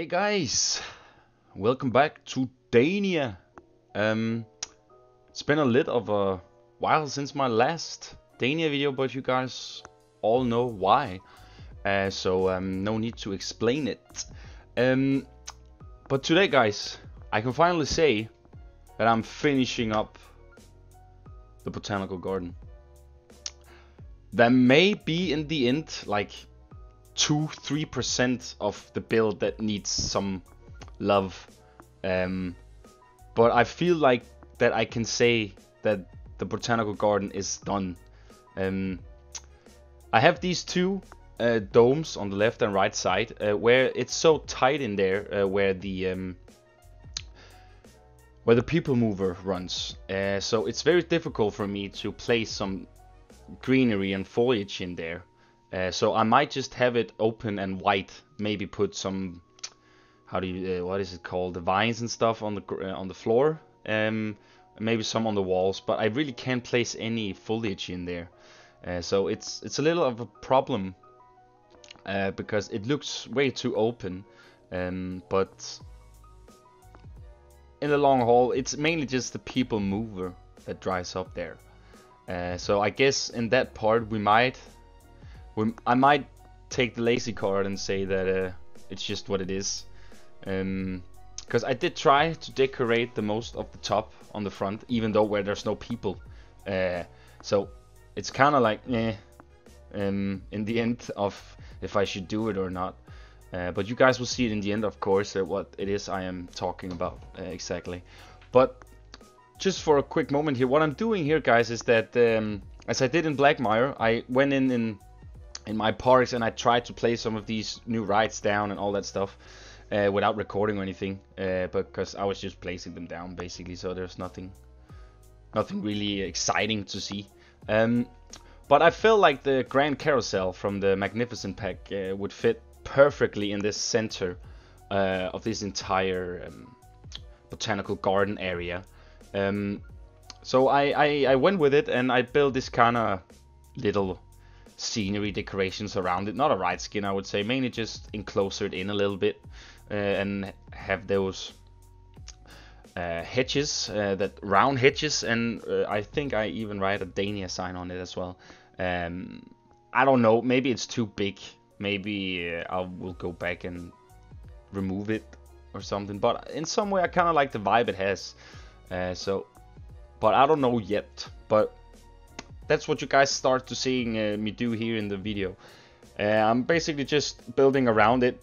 Guys, welcome back to Dania. It's been a little of a while since my last Dania video, but you guys all know why. So no need to explain it. But today, guys, I can finally say that I'm finishing up the Botanical Garden. There may be in the end like 2-3% of the build that needs some love, but I feel like that I can say that the Botanical Garden is done. I have these two domes on the left and right side where it's so tight in there, where the people mover runs, so it's very difficult for me to place some greenery and foliage in there. So I might just have it open and white. Maybe put some, what is it called, the vines and stuff on the floor. Maybe some on the walls. But I really can't place any foliage in there. So it's a little of a problem because it looks way too open. But in the long haul, it's mainly just the people mover that drives up there. So I guess in that part I might take the lazy card and say that it's just what it is. Because I did try to decorate the most of the top on the front, even though where there's no people. So it's kind of like, in the end of if I should do it or not. But you guys will see it in the end, of course, what it is I am talking about exactly. But just for a quick moment here, what I'm doing here, guys, is that as I did in Blackmire, I went in my parks and I tried to play some of these new rides down and all that stuff without recording or anything, because I was just placing them down basically, so there's nothing really exciting to see. But I felt like the Grand Carousel from the Magnificent Pack would fit perfectly in this center of this entire Botanical Garden area. So I went with it and I built this kind of little scenery decorations around it. Not a ride skin, I would say, mainly just enclose it in a little bit and have those hedges, that round hedges, and I think I even write a Dania sign on it as well. I don't know, maybe it's too big, maybe I will go back and remove it or something, but in some way I kind of like the vibe it has. But I don't know yet, but that's what you guys start to seeing me do here in the video. I'm basically just building around it,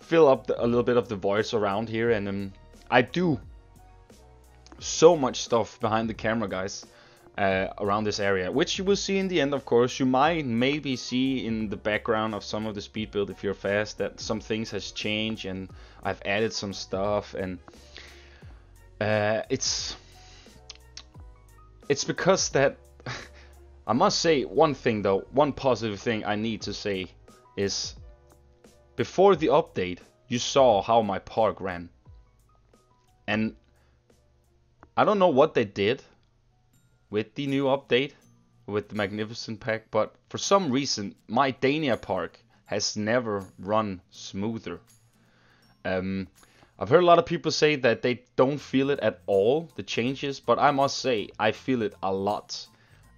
fill up a little bit of the voids around here, and I do so much stuff behind the camera, guys, around this area, which you will see in the end, of course. You might maybe see in the background of some of the speed build, if you're fast, that some things has changed and I've added some stuff, and it's because that I must say one thing though, one positive thing I need to say is, before the update you saw how my park ran, and I don't know what they did with the new update with the Magnificent Pack, but for some reason my Dania park has never run smoother. I've heard a lot of people say that they don't feel it at all, the changes, but I must say I feel it a lot.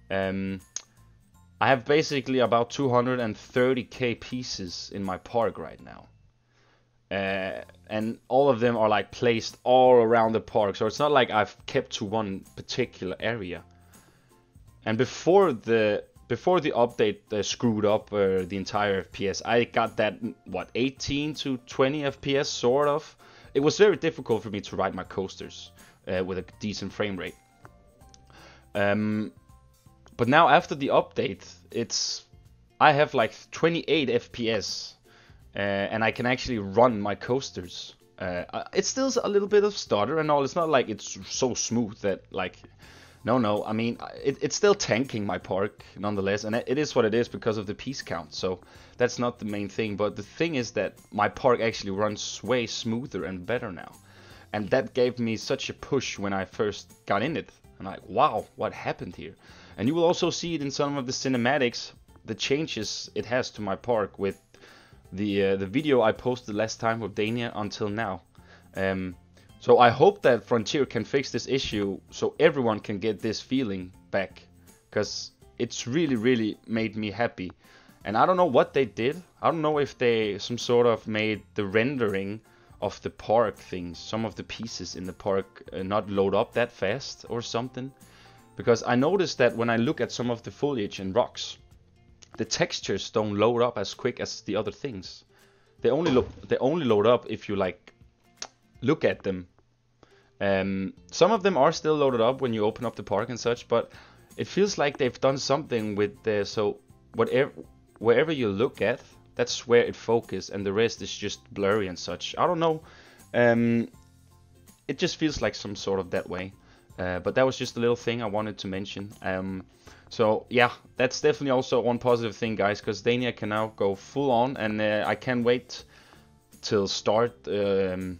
I have basically about 230k pieces in my park right now. And all of them are like placed all around the park, so it's not like I've kept to one particular area. And before the update screwed up the entire FPS, I got that, what, 18 to 20 FPS sort of. It was very difficult for me to ride my coasters with a decent frame rate. But now after the update, I have like 28 FPS and I can actually run my coasters. It's still a little bit of stutter and all. It's not like it's so smooth that like, no. I mean, it's still tanking my park nonetheless, and it is what it is because of the piece count. So that's not the main thing. But the thing is that my park actually runs way smoother and better now, and that gave me such a push when I first got in it. And like, wow, what happened here? And you will also see it in some of the cinematics, the changes it has to my park with the video I posted last time with Dania until now. So I hope that Frontier can fix this issue so everyone can get this feeling back, because it's really made me happy. And I don't know what they did. I don't know if they some sort of made the rendering of the park things, some of the pieces in the park not load up that fast or something. Because I noticed that when I look at some of the foliage and rocks, the textures don't load up as quick as the other things. They only load up if you like look at them. Some of them are still loaded up when you open up the park and such, but it feels like they've done something with the so wherever you look at, that's where it focuses, and the rest is just blurry and such. I don't know. It just feels like some sort of that way. But that was just a little thing I wanted to mention. So yeah, that's definitely also one positive thing, guys, because Dania can now go full on, and I can't wait till start the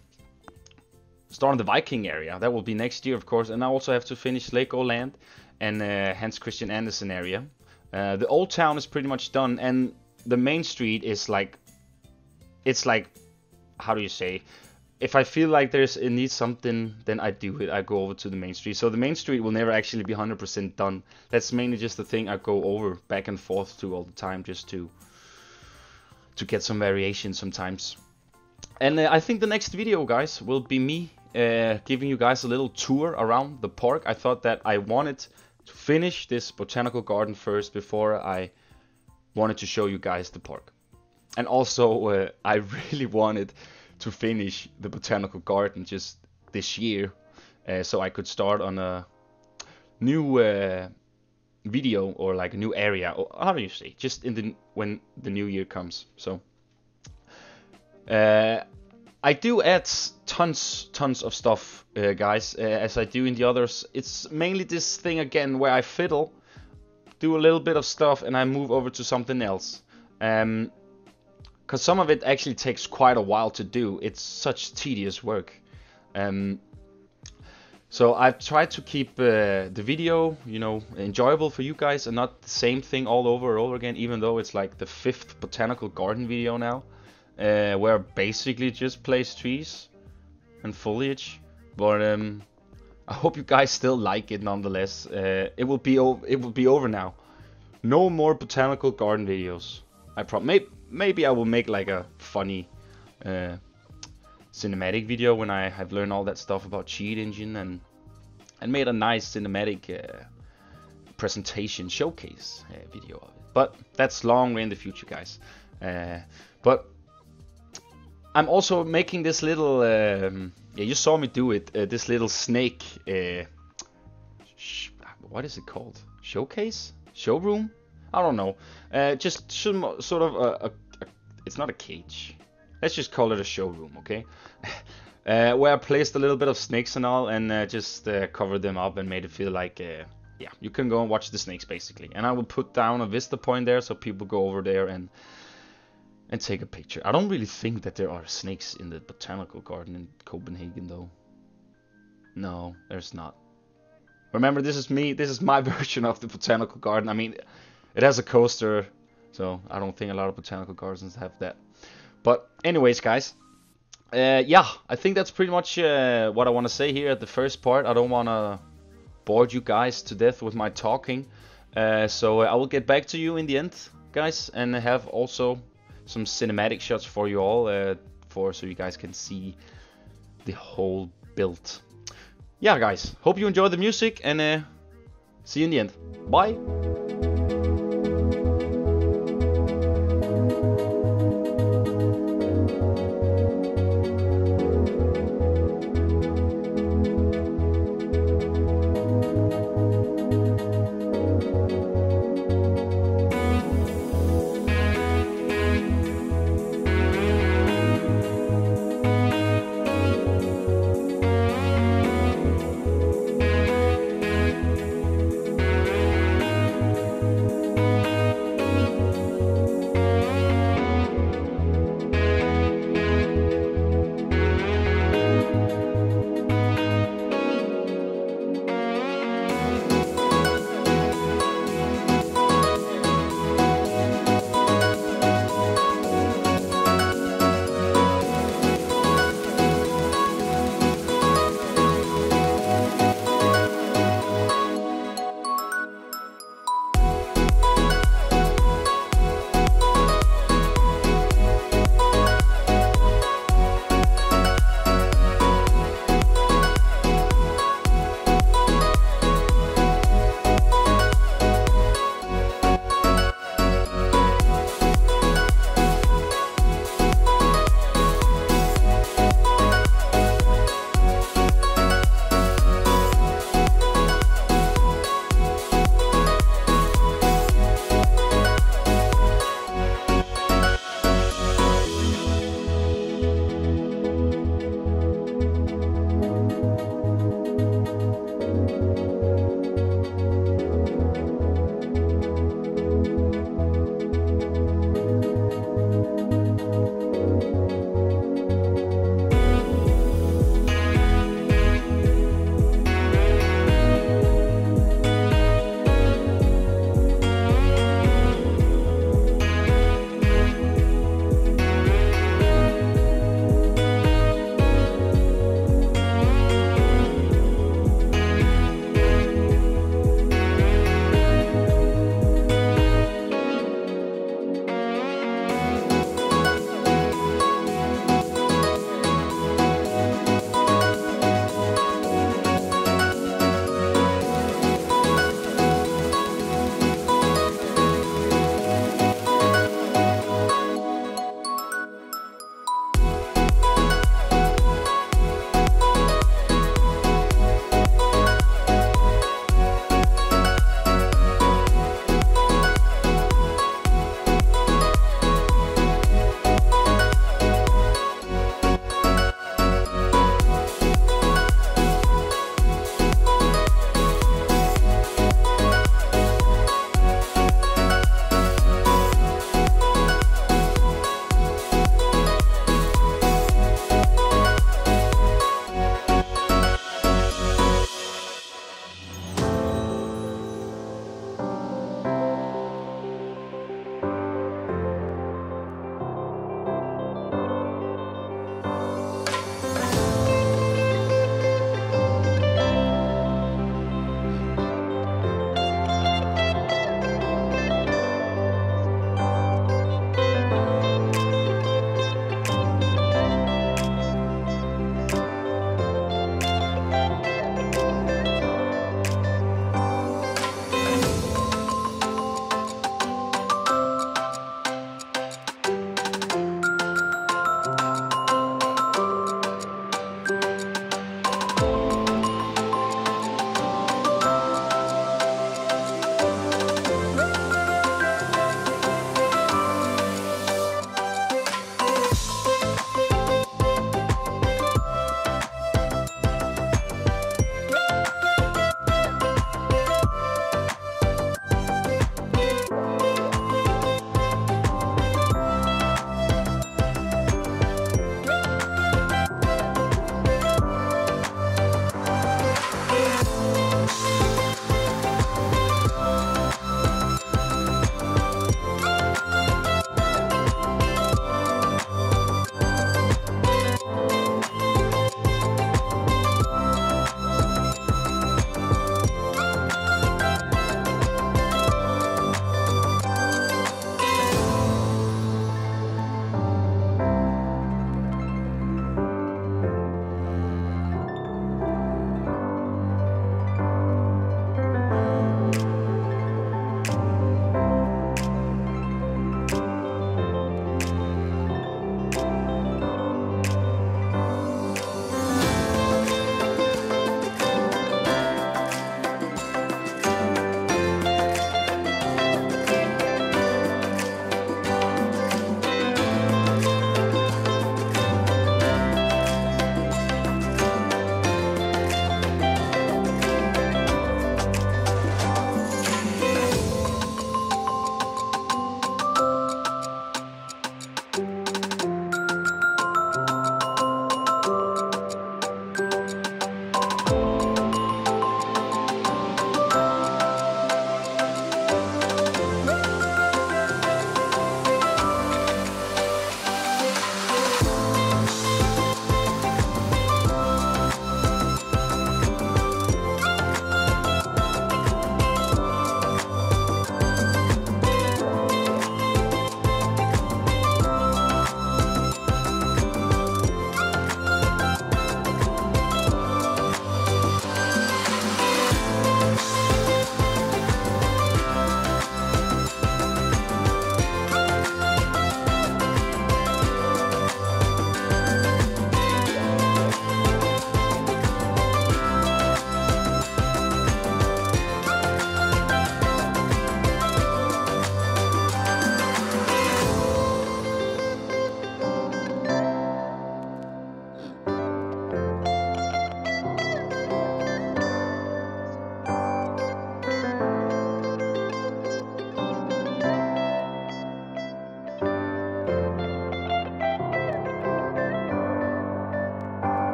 Viking area. That will be next year, of course, and I also have to finish Lake Land and Hans Christian Andersen area. The old town is pretty much done, and the main street is like, it's like, how do you say? If I feel like it needs something, then I do it. I go over to the main street. So the main street will never actually be 100% done. That's mainly just the thing I go over back and forth to all the time, just to get some variation sometimes. And I think the next video, guys, will be me giving you guys a little tour around the park. I thought that I wanted to finish this botanical garden first before I wanted to show you guys the park. And also I really wanted to finish the botanical garden just this year, so I could start on a new video, or like a new area, or how do you say, just when the new year comes. So I do add tons of stuff, guys, as I do in the others. It's mainly this thing again where I fiddle, do a little bit of stuff, and I move over to something else. Because some of it actually takes quite a while to do. It's such tedious work. So I've tried to keep the video, you know, enjoyable for you guys, and not the same thing all over and over again, even though it's like the 5th botanical garden video now, where I basically just place trees and foliage. But I hope you guys still like it nonetheless. It will be over now. No more botanical garden videos. I maybe I will make like a funny cinematic video when I have learned all that stuff about Cheat Engine and made a nice cinematic presentation showcase video of it. But that's long way in the future, guys. But I'm also making this little yeah, you saw me do it, this little snake what is it called? Showcase? Showroom? I don't know. Just some sort of it's not a cage. Let's just call it a showroom, okay? Where I placed a little bit of snakes and all, and just covered them up and made it feel like, yeah, you can go and watch the snakes basically. And I will put down a vista point there so people go over there and take a picture. I don't really think that there are snakes in the botanical garden in Copenhagen, though. No, there's not. Remember, this is me. This is my version of the botanical garden. I mean, it has a coaster, so I don't think a lot of botanical gardens have that. But anyways, guys, yeah, I think that's pretty much what I want to say here at the first part. I don't want to bore you guys to death with my talking. So I will get back to you in the end, guys, and have also some cinematic shots for you all, so you guys can see the whole build. Yeah, guys, hope you enjoy the music, and see you in the end. Bye!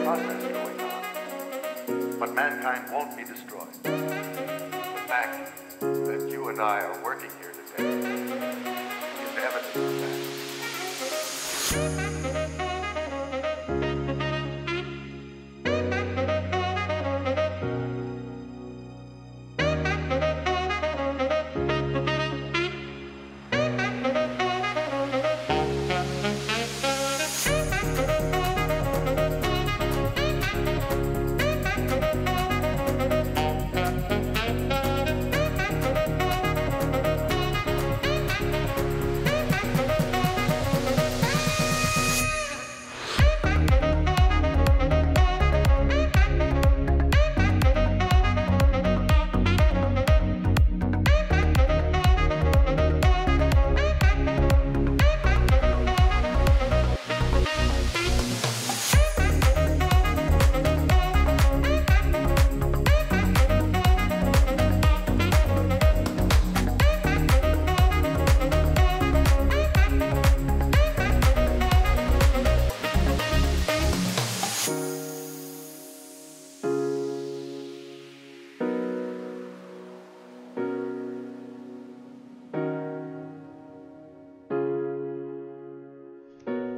progress going on. But mankind won't be destroyed. The fact that you and I are working here today is evidence of that.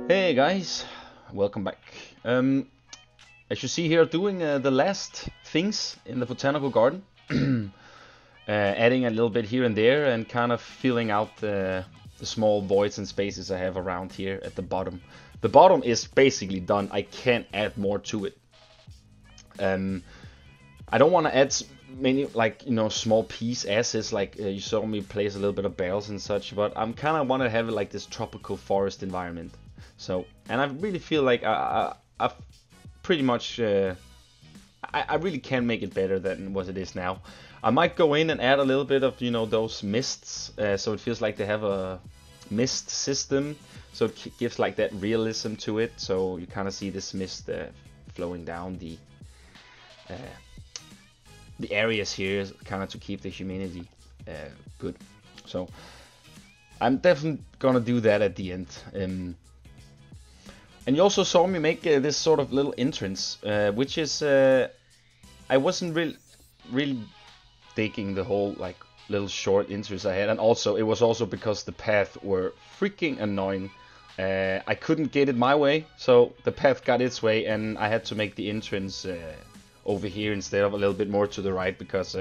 Hey guys, welcome back. As you see here, doing the last things in the botanical garden, adding a little bit here and there, and kind of filling out the small voids and spaces I have around here at the bottom. The bottom is basically done. I can't add more to it. I don't want to add many, like, you know, small piece assets like you saw me place a little bit of barrels and such, but I'm kind of want to have it like this tropical forest environment. So, and I really feel like I've pretty much, I really can make it better than what it is now. I might go in and add a little bit of, you know, those mists, so it feels like they have a mist system, so it gives like that realism to it. So you kind of see this mist flowing down the areas here, kind of to keep the humidity good. So I'm definitely gonna do that at the end. And you also saw me make this sort of little entrance, which is I wasn't really digging the whole like little short entrance I had, and also it was also because the path were freaking annoying. I couldn't get it my way, so the path got its way, and I had to make the entrance over here instead of a little bit more to the right, because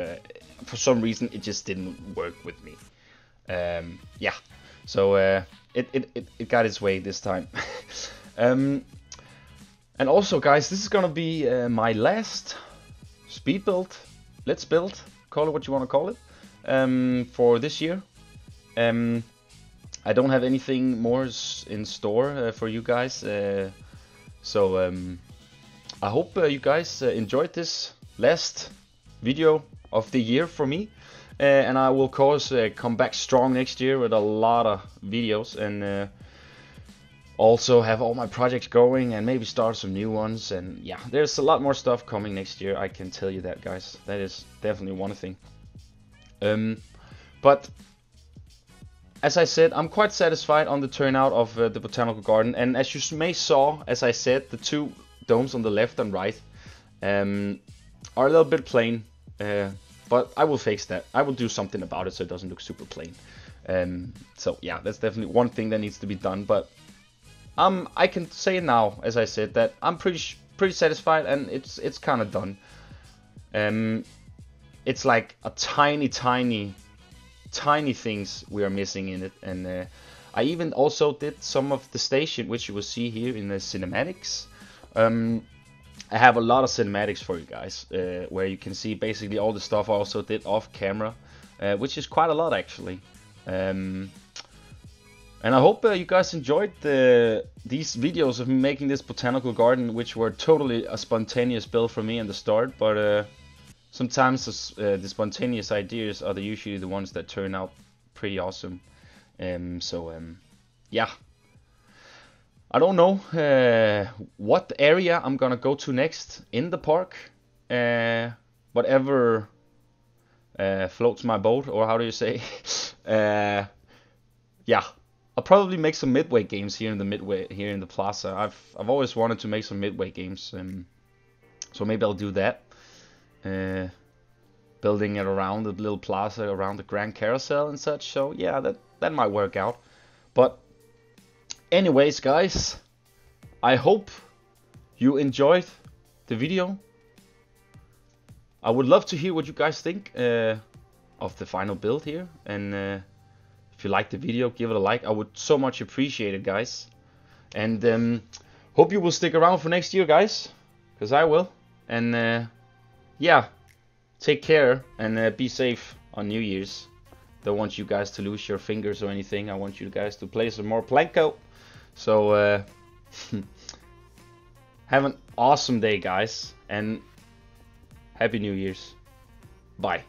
for some reason it just didn't work with me. Yeah, so it got its way this time. And also, guys, this is gonna be my last speed build, let's build, call it what you want to call it, for this year. I don't have anything more in store for you guys, so I hope you guys enjoyed this last video of the year for me, and I will of course come back strong next year with a lot of videos, and also have all my projects going and maybe start some new ones. And yeah, there's a lot more stuff coming next year, I can tell you that, guys. That is definitely one thing. But as I said, I'm quite satisfied on the turnout of the botanical garden, and as you may saw, as I said, the two domes on the left and right are a little bit plain, but I will fix that. I will do something about it so it doesn't look super plain. So yeah, that's definitely one thing that needs to be done, but I can say now, as I said, that I'm pretty satisfied, and it's kind of done. It's like a tiny things we are missing in it, and I even also did some of the station, which you will see here in the cinematics. I have a lot of cinematics for you guys, where you can see basically all the stuff I also did off camera, which is quite a lot actually. And I hope you guys enjoyed these videos of me making this botanical garden, which were totally a spontaneous build for me in the start, but sometimes the spontaneous ideas are usually the ones that turn out pretty awesome. Yeah, I don't know what area I'm gonna go to next in the park. Whatever floats my boat, or how do you say? Yeah, I'll probably make some midway games here in the plaza. I've always wanted to make some midway games. So maybe I'll do that. Building it around the little plaza around the Grand Carousel and such. So yeah, that might work out. But anyways, guys, I hope you enjoyed the video. I would love to hear what you guys think of the final build here, and if you liked the video, give it a like. I would so much appreciate it, guys. And hope you will stick around for next year, guys, because I will. And yeah, take care and be safe on New Year's. Don't want you guys to lose your fingers or anything. I want you guys to play some more Planko. So have an awesome day, guys, and Happy New Year's. Bye.